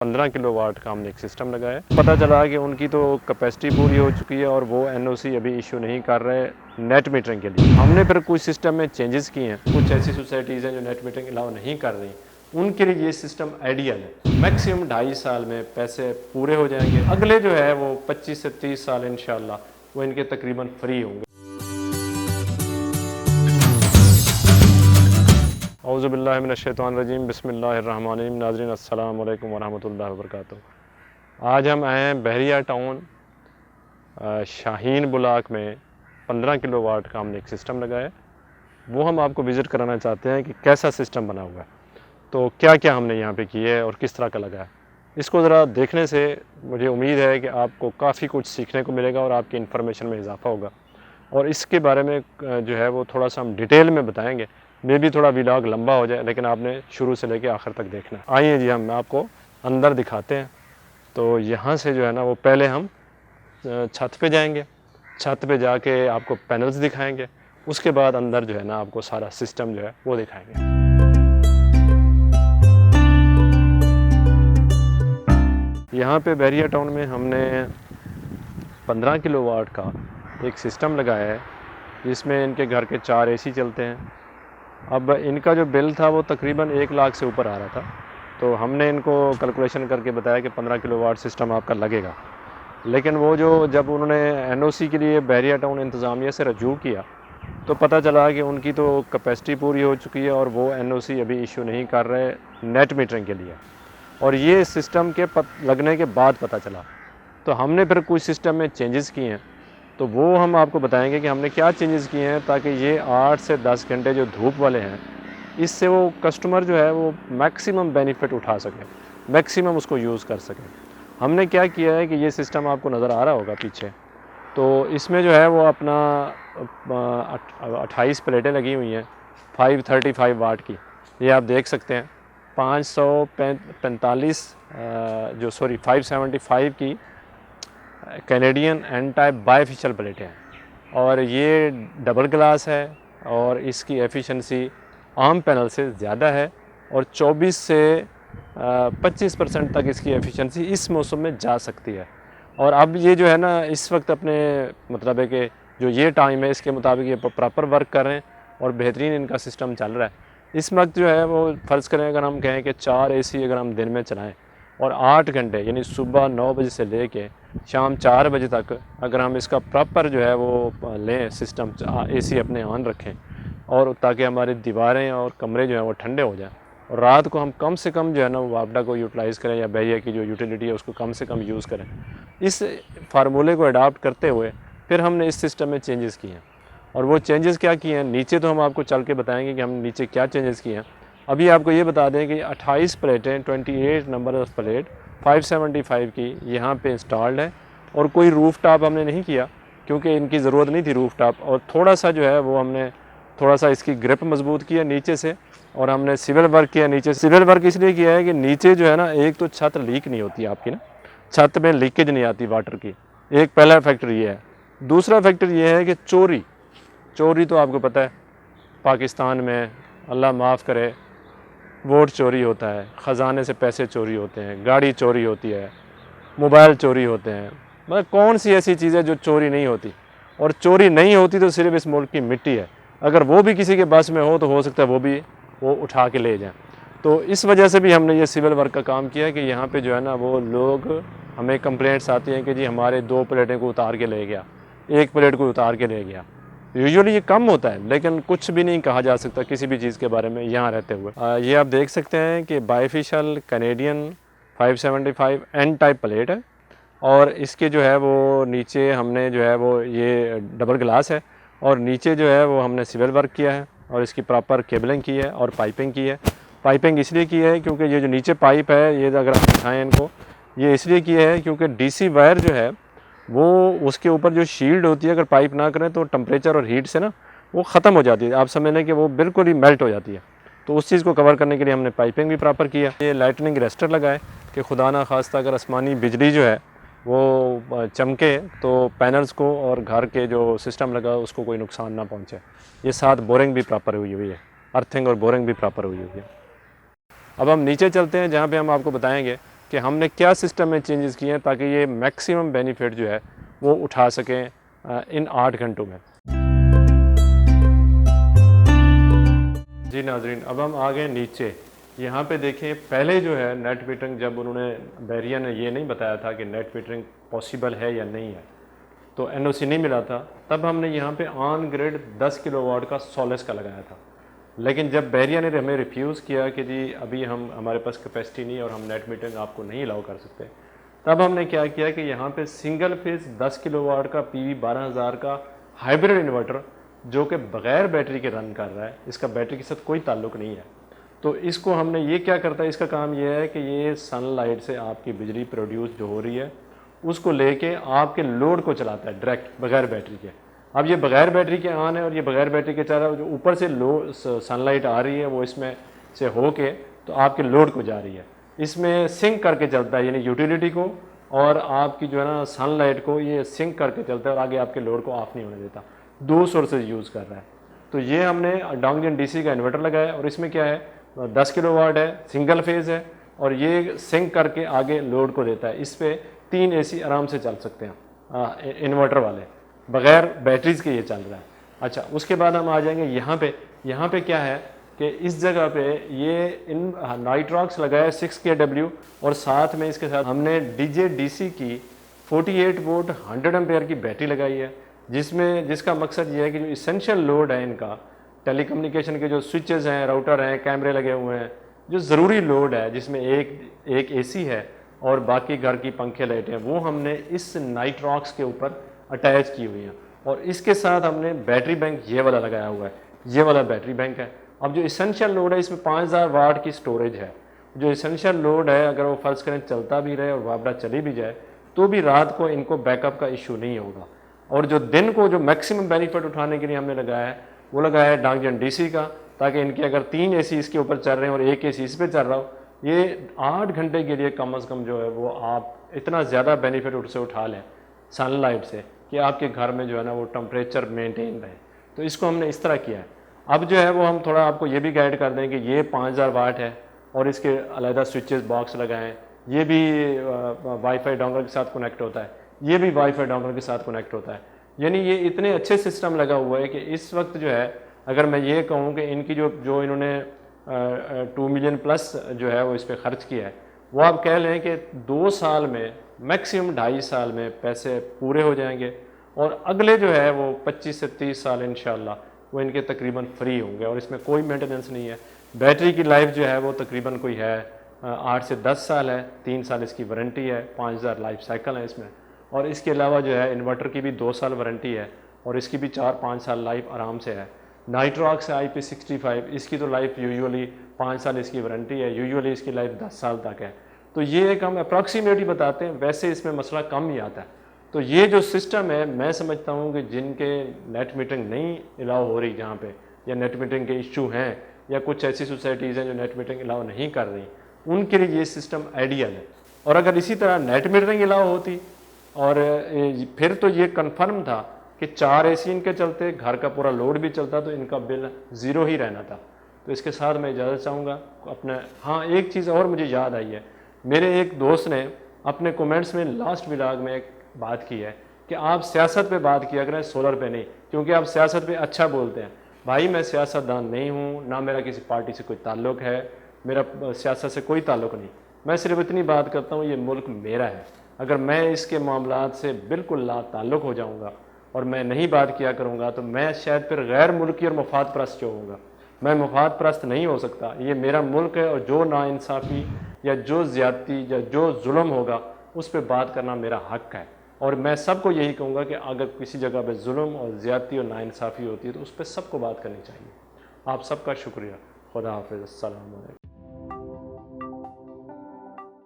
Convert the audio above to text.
15 kilowatt का हमने एक सिस्टम लगाया। पता चला कि उनकी तो कैपेसिटी पूरी हो चुकी है और वो एनओसी अभी इशू नहीं कर रहे नेट मीटरिंग के लिए। हमने फिर कुछ सिस्टम में चेंजेस किए हैं। कुछ ऐसी सोसाइटीज़ हैं जो नेट मीटरिंग अलाउ नहीं कर रही, उनके लिए ये सिस्टम आइडियल है। मैक्सिमम 2.5 साल में पैसे पूरे हो जाएंगे। अगले जो है वो 25 से 30 साल इंशाल्लाह वो इनके तकरीबन फ्री होंगे। औज़ुबिल्लाहिमिनश्शैतानिर्रजीम बिस्मिल्लाहिर्रहमानिर्रहीम। नाज़रीन अस्सलाम वालेकुम वरहमतुल्लाहि वबरकातुहू। आज हम आए हैं बहरिया टाउन शाहीन ब्लॉक में 15 किलोवाट का हमने एक सिस्टम लगाया। वो हम आपको विज़िट कराना चाहते हैं कि कैसा सिस्टम बना हुआ है, तो क्या क्या हमने यहाँ पे किया है और किस तरह का लगा है। इसको ज़रा देखने से मुझे उम्मीद है कि आपको काफ़ी कुछ सीखने को मिलेगा और आपकी इन्फॉर्मेशन में इजाफ़ा होगा। और इसके बारे में जो है वो थोड़ा सा हम डिटेल में बताएंगे। मे भी थोड़ा व्लॉग लंबा हो जाए, लेकिन आपने शुरू से लेकर आखिर तक देखना है। आइए जी, हम आपको अंदर दिखाते हैं। तो यहाँ से जो है ना वो पहले हम छत पे जाएंगे। छत पे जाके आपको पैनल्स दिखाएंगे। उसके बाद अंदर जो है ना आपको सारा सिस्टम जो है वो दिखाएंगे। यहाँ पे बहरिया टाउन में हमने 15 किलोवाट का एक सिस्टम लगाया है, जिसमें इनके घर के 4 एसी चलते हैं। अब इनका जो बिल था वो तकरीबन 1 लाख से ऊपर आ रहा था, तो हमने इनको कैलकुलेशन करके बताया कि 15 किलोवाट सिस्टम आपका लगेगा। लेकिन वो जब उन्होंने एनओसी के लिए बहरिया टाउन इंतज़ामिया से रजू किया, तो पता चला कि उनकी तो कैपेसिटी पूरी हो चुकी है और वो एनओसी अभी इशू नहीं कर रहे नेट मीटरिंग के लिए। और ये सिस्टम के लगने के बाद पता चला, तो हमने फिर कुछ सिस्टम में चेंजेस किए हैं। तो वो हम आपको बताएंगे कि हमने क्या चेंजेस किए हैं, ताकि ये 8 से 10 घंटे जो धूप वाले हैं, इससे वो कस्टमर जो है वो मैक्सिमम बेनिफिट उठा सके, मैक्सिमम उसको यूज़ कर सके। हमने क्या किया है कि ये सिस्टम आपको नज़र आ रहा होगा पीछे, तो इसमें जो है वो अपना 28 प्लेटें लगी हुई हैं 535 वाट की। ये आप देख सकते हैं 575 की कैनेडियन एन टाइप बाईफिशियल प्लेटें हैं। और ये डबल ग्लास है और इसकी एफिशिएंसी आम पैनल से ज़्यादा है और 24 से 25% तक इसकी एफिशिएंसी इस मौसम में जा सकती है। और अब ये जो है ना इस वक्त अपने मतलब है कि जो ये टाइम है इसके मुताबिक ये प्रॉपर वर्क कर रहे हैं और बेहतरीन इनका सिस्टम चल रहा है। इस वक्त जो है वो फ़र्ज़ करें अगर हम कहें कि 4 एसी अगर हम दिन में चलाएं और 8 घंटे यानी सुबह 9 बजे से लेके शाम 4 बजे तक अगर हम इसका प्रॉपर जो है वो लें सिस्टम, एसी अपने ऑन रखें, और ताकि हमारी दीवारें और कमरे जो हैं वो ठंडे हो जाएं, और रात को हम कम से कम जो है ना वो वापडा को यूटिलाइज़ करें या बहरिया की जो यूटिलिटी है उसको कम से कम यूज़ करें। इस फार्मूले को अडाप्ट करते हुए फिर हमने इस सिस्टम में चेंजेस किए हैं। और वो चेंजेस क्या किए हैं नीचे तो हम आपको चल के बताएंगे कि हम नीचे क्या चेंजेस किए हैं। अभी आपको ये बता दें कि 28 प्लेटें 28 नंबर ऑफ प्लेट 575 की यहाँ पे इंस्टॉल्ड है। और कोई रूफ़ टॉप हमने नहीं किया क्योंकि इनकी ज़रूरत नहीं थी रूफ़ टॉप। और थोड़ा सा जो है वो हमने थोड़ा सा इसकी ग्रिप मजबूत किया नीचे से, और हमने सिविल वर्क किया नीचे। सिविल वर्क इसलिए किया है कि नीचे जो है ना एक तो छत लीक नहीं होती आपकी ना, छत में लीकेज नहीं आती वाटर की, एक पहला फैक्टर ये है। दूसरा फैक्टर ये है कि चोरी तो आपको पता है पाकिस्तान में अल्लाह माफ़ करे वोट चोरी होता है, ख़जाने से पैसे चोरी होते हैं, गाड़ी चोरी होती है, मोबाइल चोरी होते हैं। मतलब कौन सी ऐसी चीज़ है जो चोरी नहीं होती? और चोरी नहीं होती तो सिर्फ इस मुल्क की मिट्टी है। अगर वो भी किसी के बस में हो तो हो सकता है वो उठा के ले जाएं। तो इस वजह से भी हमने ये सिविल वर्क का काम किया है कि यहाँ पे जो है ना वो लोग हमें कंप्लेंट्स आती हैं कि जी हमारे 2 प्लेटें को उतार के ले गया, 1 प्लेट को उतार के ले गया। यूजुअली ये कम होता है, लेकिन कुछ भी नहीं कहा जा सकता किसी भी चीज़ के बारे में यहाँ रहते हुए। ये आप देख सकते हैं कि bifacial Canadian 575 N type plate है, और इसके जो है वो नीचे हमने जो है वो ये डबल ग्लास है, और नीचे जो है वो हमने सिविल वर्क किया है और इसकी प्रॉपर केबलिंग की है और पाइपिंग की है। पाइपिंग इसलिए की है क्योंकि ये जो नीचे पाइप है, ये अगर आप दिखाएँ इनको, ये इसलिए किया है क्योंकि डीसी वायर जो है वो उसके ऊपर जो शील्ड होती है, अगर पाइप ना करें तो टेम्परेचर और हीट से ना वो ख़त्म हो जाती है। आप समझ लें कि वो बिल्कुल ही मेल्ट हो जाती है। तो उस चीज़ को कवर करने के लिए हमने पाइपिंग भी प्रॉपर किया। ये लाइटनिंग रेस्टर लगाए कि खुदा ना खास्ता अगर आसमानी बिजली जो है वो चमके तो पैनल्स को और घर के जो सिस्टम लगा उसको कोई नुकसान ना पहुँचे। ये साथ बोरिंग भी प्रॉपर हुई हुई है, अर्थिंग और बोरिंग भी प्रॉपर हुई हुई है। अब हम नीचे चलते हैं जहाँ पे हम आपको बताएंगे कि हमने क्या सिस्टम में चेंजेस किए हैं ताकि ये मैक्सिमम बेनिफिट जो है वो उठा सकें इन 8 घंटों में। जी नाजरीन, अब हम आ गए नीचे। यहाँ पे देखें, पहले जो है नेट मीटरिंग, जब उन्होंने बैरिया ने ये नहीं बताया था कि नेट मीटरिंग पॉसिबल है या नहीं है, तो एनओसी नहीं मिला था, तब हमने यहाँ पे ऑन ग्रिड 10 किलोवाट का सोलस का लगाया था। लेकिन जब बैरिया ने हमें रिफ्यूज़ किया कि जी अभी हमारे पास कैपेसिटी नहीं है और हम नेट मीटरिंग आपको नहीं अलाउ कर सकते, तब हमने क्या किया कि यहाँ पे सिंगल फेज 10 किलोवाट का PV 12000 का हाइब्रिड इन्वर्टर, जो कि बग़ैर बैटरी के रन कर रहा है, इसका बैटरी के साथ कोई ताल्लुक नहीं है, तो इसको हमने ये क्या करता है, इसका काम ये है कि ये सनलाइट से आपकी बिजली प्रोड्यूस जो हो रही है उसको लेके आपके लोड को चलाता है डायरेक्ट बग़ैर बैटरी के। अब ये बग़ैर बैटरी के ऑन है और ये बग़ैर बैटरी के चल रहा है, जो ऊपर से सनलाइट आ रही है वो इसमें से होके तो आपके लोड को जा रही है, इसमें सिंक करके चलता है, यानी यूटिलिटी को और आपकी जो है ना सनलाइट को ये सिंक करके चलता है और आगे आपके लोड को ऑफ नहीं होने देता। 2 सोर्सेज यूज़ कर रहा है। तो ये हमने डोंगजन DC का इन्वर्टर लगाया और इसमें क्या है, 10 किलोवाट है, सिंगल फेज़ है और ये सिंक करके आगे लोड को देता है। इस पर 3 AC आराम से चल सकते हैं इन्वर्टर वाले, बग़ैर बैटरीज़ के ये चल रहा है। अच्छा, उसके बाद हम आ जाएंगे यहाँ पे क्या है कि इस जगह पे ये इन नाइट्रॉक्स लगाया 6 kW और साथ में इसके साथ हमने DJDC की 48 वोल्ट 100 एम्पेयर की बैटरी लगाई है, जिसका मकसद ये है कि जो इसेंशियल लोड है इनका, टेलीकम्युनिकेशन के जो स्विचेस हैं, राउटर हैं, कैमरे लगे हुए हैं, जो ज़रूरी लोड है जिसमें एक AC है और बाकी घर की पंखे लाइटें हैं, वो हमने इस नाइट्रॉक्स के ऊपर अटैच की हुई हैं। और इसके साथ हमने बैटरी बैंक ये वाला लगाया हुआ है, ये वाला बैटरी बैंक है। अब जो इसेंशियल लोड है इसमें 5000 वाट की स्टोरेज है। जो इसेंशियल लोड है अगर वो फ़र्ज़ करें चलता भी रहे और वापडा चली भी जाए तो भी रात को इनको बैकअप का इशू नहीं होगा। और जो दिन को जो मैक्सिमम बेनिफिट उठाने के लिए हमने लगाया है वो लगाया है डोंगजन DC का, ताकि इनके अगर 3 AC इसके ऊपर चल रहे हैं और 1 AC इस पर चल रहा हो, ये 8 घंटे के लिए कम से कम जो है वो आप इतना ज़्यादा बेनिफिट उससे उठा लें सनलाइट से कि आपके घर में जो है ना वो टेम्परेचर मेंटेन रहे। तो इसको हमने इस तरह किया है। अब जो है वो हम थोड़ा आपको ये भी गाइड कर दें कि ये 5000 वाट है और इसके अलहदा स्विचेस बॉक्स लगाएं, ये भी वाईफाई डोंगर के साथ कनेक्ट होता है, ये भी वाईफाई डोंगर के साथ कनेक्ट होता है। यानी ये इतने अच्छे सिस्टम लगा हुआ है कि इस वक्त जो है अगर मैं ये कहूँ कि इनकी जो इन्होंने 2 मिलियन प्लस जो है वो इस पर ख़र्च किया है, वो आप कह लें कि 2 साल में मैक्सिमम 2.5 साल में पैसे पूरे हो जाएंगे और अगले जो है वो 25 से 30 साल इंशाल्लाह वो इनके तकरीबन फ्री होंगे और इसमें कोई मेंटेनेंस नहीं है। बैटरी की लाइफ जो है वो तकरीबन कोई है 8 से 10 साल है, 3 साल इसकी वारंटी है, 5000 लाइफ साइकिल है इसमें। और इसके अलावा जो है इन्वर्टर की भी 2 साल वारंटी है और इसकी भी 4-5 साल लाइफ आराम से है। नाइट्रॉक्स है IP65, इसकी तो लाइफ यूजुअली 5 साल इसकी वारंटी है, यूजुअली इसकी लाइफ 10 साल तक है। तो ये एक हम अप्रॉक्सीमेटली बताते हैं, वैसे इसमें मसला कम ही आता है। तो ये जो सिस्टम है मैं समझता हूँ कि जिनके नेट मीटरिंग नहीं अलाउ हो रही जहाँ पे, या नेट मीटरिंग के इशू हैं या कुछ ऐसी सोसाइटीज़ हैं जो नेट मीटरिंग अलाउ नहीं कर रही, उनके लिए ये सिस्टम आइडियल है। और अगर इसी तरह नेट मीटरिंग अलाउ होती और फिर तो ये कन्फर्म था कि 4 AC इनके चलते, घर का पूरा लोड भी चलता, तो इनका बिल ज़ीरो ही रहना था। तो इसके साथ मैं इजाज़त चाहूँगा अपने। हाँ, एक चीज़ और मुझे याद आई है, मेरे एक दोस्त ने अपने कमेंट्स में लास्ट व्लॉग में एक बात की है कि आप सियासत पे बात किया करें, सोलर पे नहीं, क्योंकि आप सियासत पे अच्छा बोलते हैं। भाई मैं सियासतदान नहीं हूँ, ना मेरा किसी पार्टी से कोई ताल्लुक़ है, मेरा सियासत से कोई ताल्लुक़ नहीं। मैं सिर्फ इतनी बात करता हूँ, ये मुल्क मेरा है। अगर मैं इसके मामलात से बिल्कुल ला ताल्लुक़ हो जाऊँगा और मैं नहीं बात किया करूँगा तो मैं शायद फिर गैर मुल्की और मफाद परस्त जो होगा। मैं मफाद परस्त नहीं हो सकता, ये मेरा मुल्क है और जो नाइंसाफ़ी या जो ज़्यादती या जो जुल्म होगा उस पर बात करना मेरा हक़ है। और मैं सबको यही कहूँगा कि अगर किसी जगह पे जुल्म और ज़्यादती और नाइंसाफ़ी होती है तो उस पर सबको बात करनी चाहिए। आप सबका शुक्रिया। खुदा हाफ़िज़। अस्सलाम वालेकुम।